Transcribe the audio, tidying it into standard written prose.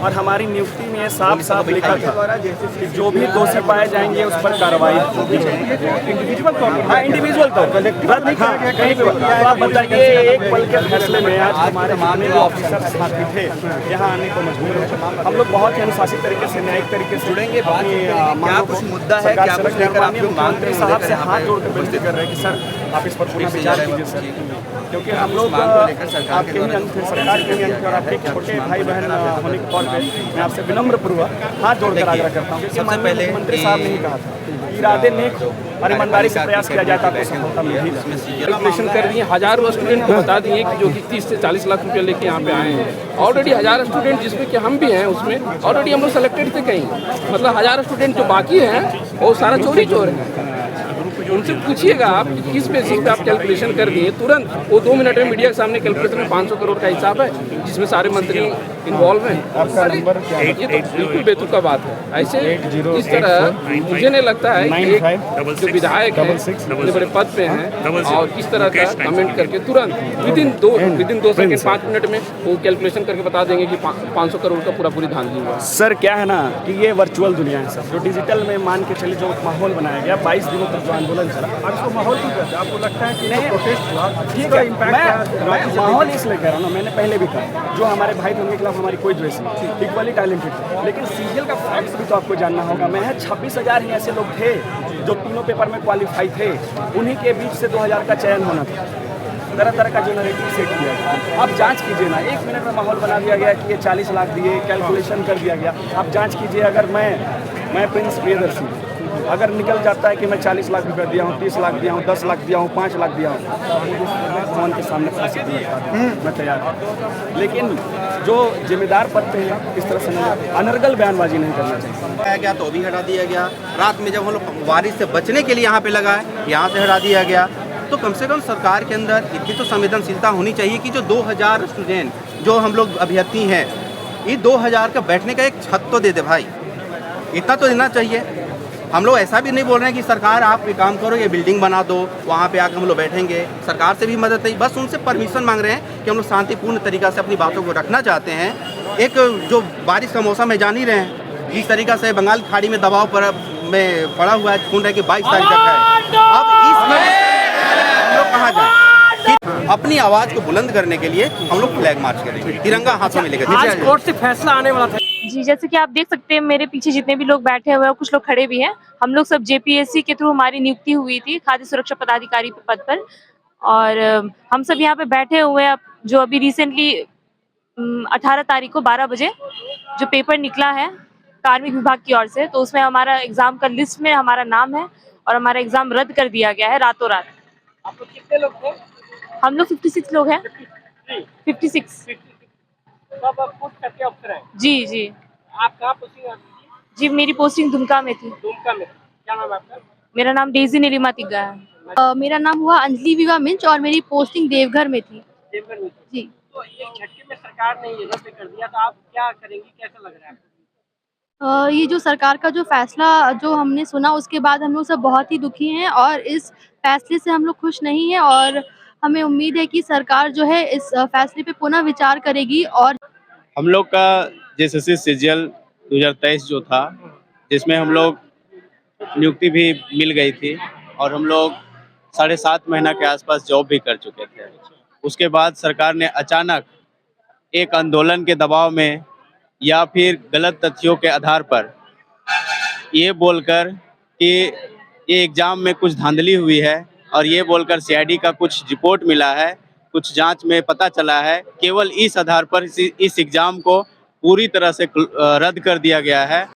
और हमारी नियुक्ति में साफ साफ लिखा था कि जो भी दोषी पाए जाएंगे उस पर कार्रवाई होगी। इंडिविजुअल तौर पर, हाँ इंडिविजुअल तौर पर कहीं पे। तो आप बताइए, एक पल के फैसले में आज हमारे जितने भी ऑफिसर साथी थे यहाँ आने को मजबूर हो। हम लोग बहुत ही अनुशासित तरीके से, न्यायिक तरीके से जुड़ेंगे। क्या कुछ मुद्दा है, क्या कुछ लेकर आप लोग मंत्री साहब से हाथ जोड़ कर विनती कर रहे हैं कि सर आप इस पर पूरा विचार कीजिए सर, क्योंकि हम लोग आपके ही अंग थे, सरकार के ही अंग थे, और आपके छोटे भाई बहन होने के तौर पे मैं आपसे विनम्र पूर्वक हाथ जोड़कर आग्रह करता हूँ। क्योंकि माननीय मंत्री साहब ने ही कहा था इरादे नेक हो और ईमानदारी से प्रयास किया जाता तो सफलता मिलेगी। कैलकुलेशन कर दिए, हजारों स्टूडेंट को बता दिए कि जो कि 30 से 40 लाख रुपये लेके यहाँ पे आए हैं। ऑलरेडी 1000 स्टूडेंट जिसमें कि हम भी हैं, उसमें ऑलरेडी हम लोग सेलेक्टेड थे कहीं। मतलब 1000 स्टूडेंट जो बाकी हैं वो सारा चोरी चोर है। उनसे पूछिएगा आप कि किस बेसिस पे आप कैलकुलेशन कर दिए। तुरंत वो 2 मिनट में मीडिया के सामने कैलकुलेशन में 500 करोड़ का हिसाब है जिसमें सारे मंत्री इन्वॉल्व हैं। ये तो बिल्कुल बेतुका बात है। ऐसे इस तरह मुझे नहीं लगता है कि एक जो विधायक है इतने बड़े पद पे हैं और इस तरह का कमेंट करके तुरंत विदिन 2 सेकंड 5 मिनट में वो कैलकुलेशन करके बता देंगे कि 500 करोड़ का पूरी धांधली हुआ। सर क्या है ना कि ये वर्चुअल दुनिया है सर, जो डिजिटल में मान के चले जो माहौल बनाया गया 22 दिनों तक जो आंदोलन चला, आपको माहौल क्यों कहते हैं? आपको लगता है कि नहीं प्रोटेस्ट हुआ ठीक है, मैं माहौल इसलिए कह रहा हूँ ना, मैंने पहले भी कहा जो हमारे भाई थे उनके खिलाफ हमारी कोई द्वेष नहीं, इक्वली टैलेंटेड थे। लेकिन सीजीएल का फैक्ट्स भी तो आपको जानना होगा। मैं 26,000 ही ऐसे लोग थे जो तीनों पेपर में क्वालिफाई थे, उन्हीं के बीच से 2000 का चयन होना था। तरह तरह का जो नैरेटिव सेट किया गया। आप जांच कीजिए ना, 1 मिनट में माहौल बना दिया गया कि ये 40 लाख दिए, कैलकुलेशन कर दिया गया। आप जांच कीजिए, अगर मैं प्रिंस प्रियदर्शी अगर निकल जाता है कि मैं 40 लाख रुपये दिया हूँ, 30 लाख दिया हूँ, 10 लाख दिया हूँ, 5 लाख दिया हूँ, भगवान के सामने फांसी मैं तैयार हूँ। लेकिन जो जिम्मेदार पद पे है इस तरह से अनर्गल बयानबाजी नहीं करना चाहिए। गया तो भी हटा दिया गया। रात में जब हम लोग बारिश से बचने के लिए यहाँ पे लगाए, यहाँ से हटा दिया गया। तो कम से कम सरकार के अंदर इतनी तो संवेदनशीलता होनी चाहिए कि जो 2000 स्टूडेंट जो हम लोग अभ्यर्थी हैं, ये 2000 का बैठने का एक छत तो दे दे भाई, इतना तो देना चाहिए। हम लोग ऐसा भी नहीं बोल रहे हैं कि सरकार आप ये काम करो, ये बिल्डिंग बना दो, वहाँ पे आकर हम लोग बैठेंगे। सरकार से भी मदद नहीं, बस उनसे परमिशन मांग रहे हैं कि हम लोग शांतिपूर्ण तरीक़ा से अपनी बातों को रखना चाहते हैं। एक जो बारिश का मौसम है जान ही रहे हैं, जिस तरीक़ा से बंगाल खाड़ी में दबाव पर में पड़ा हुआ है, सुन रहे कि 22 तारीख तक है। अब इसमें हम लोग कहाँ जाएँ? अपनी आवाज़ को बुलंद करने के लिए हम लोग फ्लैग मार्च करेंगे, तिरंगा हाथों में लेकर। आज कोर्ट से फैसला आने वाला था। जी, जैसे कि आप देख सकते हैं मेरे पीछे जितने भी लोग बैठे हुए हैं, कुछ लोग खड़े भी हैं। हम लोग सब जेपीएससी के थ्रू हमारी नियुक्ति हुई थी खाद्य सुरक्षा पदाधिकारी पद पर, और हम सब यहाँ पे बैठे हुए हैं। जो अभी रिसेंटली 18 तारीख को 12 बजे जो पेपर निकला है कार्मिक विभाग की ओर से, तो उसमें हमारा एग्जाम का लिस्ट में हमारा नाम है और हमारा एग्जाम रद्द कर दिया गया है रातों रात। आप लोग कितने लोग थे? हम लोग 56 लोग हैं। 56। आप पोस्ट करके अफसर हैं? जी जी। आप कहाँ पोस्टिंग? जी मेरी पोस्टिंग दुमका में थी। दुमका में। क्या नाम है आपका? मेरा नाम डेजी नीलिमा तिग्गा है। मेरा नाम हुआ अंजलि विवा मिंच और मेरी पोस्टिंग देवघर में थी। देवघर में थी। जी। तो ये झटके में सरकार ने ये रद्द कर दिया, तो आप क्या करेंगी, कैसा लग रहा है आपको? ये जो सरकार का जो फैसला जो हमने सुना उसके बाद हम लोग सब बहुत ही दुखी हैं और इस फैसले से हम लोग खुश नहीं हैं, और हमें उम्मीद है कि सरकार जो है इस फैसले पे पुनः विचार करेगी। और हम लोग का जेएसएससी सीजीएल 2023 जो था, जिसमें हम लोग नियुक्ति भी मिल गई थी और हम लोग 7.5 महीना के आसपास जॉब भी कर चुके थे। उसके बाद सरकार ने अचानक एक आंदोलन के दबाव में या फिर गलत तथ्यों के आधार पर ये बोलकर कि ये एग्ज़ाम में कुछ धांधली हुई है और ये बोलकर सीआईडी का कुछ रिपोर्ट मिला है, कुछ जांच में पता चला है, केवल इस आधार पर इस एग्ज़ाम को पूरी तरह से रद्द कर दिया गया है।